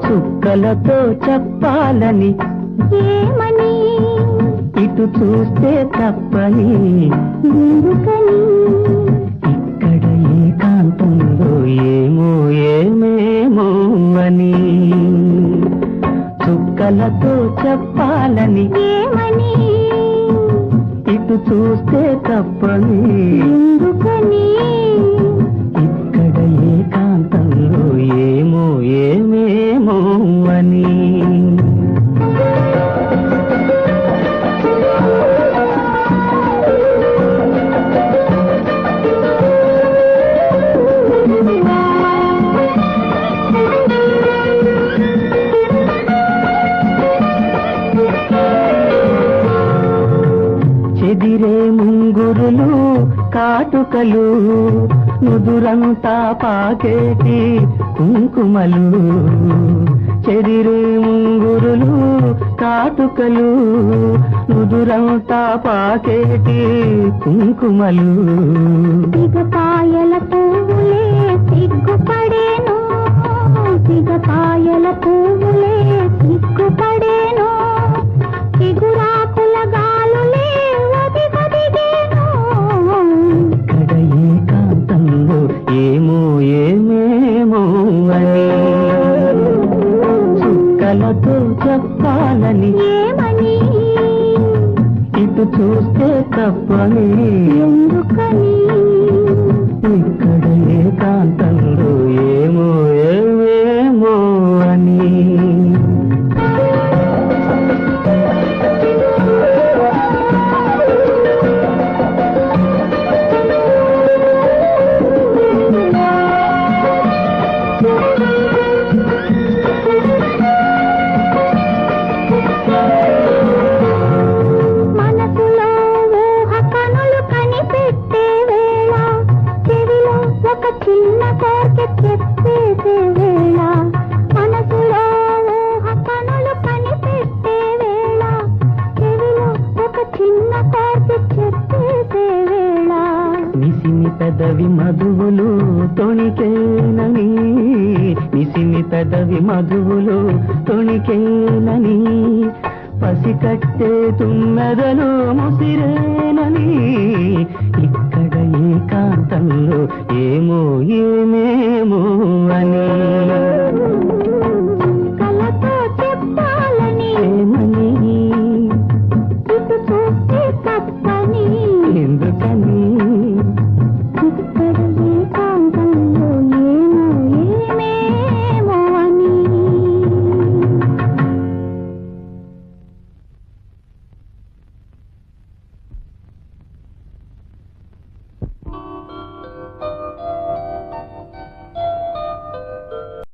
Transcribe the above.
చుక్కలతో చెప్పాలని ఏమని ఇటు చూస్తే తప్పని ఎందుకని ఇక్కడ ఏకాంతంలో ఏమో ఏమేమో అని చుక్కలతో చెప్పాలని ఏమని ఇటు చూస్తే తప్పని ఎందుకని ఇక్కడ ఏకాంతంలో ఏమో ఏమేమో అని చెదిరే ముంగురులు కాటుకలు నుదురంతా పాకేటి కుంకుమలు చెదిరే ముంగురులు కాటుకలు నుదురంతా పాకేటి కుంకుమలు సిగపాయల పువ్వులే సిగ్గుపడేను సిగపాయల పువ్వులే సిగ్గుపడేను చిగురాకుల గాలులే ఒదిగొదిగేను ఇక్కడ ఏకాంతంలో ఏమో ఏమేమో అని చుక్కలతో చెప్పాలని ఏమని ఇటు చూస్తే తప్పని ఎందుకని ఇక్కడ ఏకాంతంలో ఏమో ఏమేమో అని మనసులో ఊహ కనులు కనిపెట్టే వేళ చెవిలో ఒక చిన్న కోరిక చెప్పేసే వేళ మనసులో ఊహ కనులు కనిపెట్టే వేళ చెవిలో ఒక చిన్న కోరిక చెప్పేసే వేళ నిసిమి పెదవి మధువులు తొణికేనని నిసిమి పెదవి మధువులు తొణికేనని పసికట్టే తుమ్మెదలు ముసిరే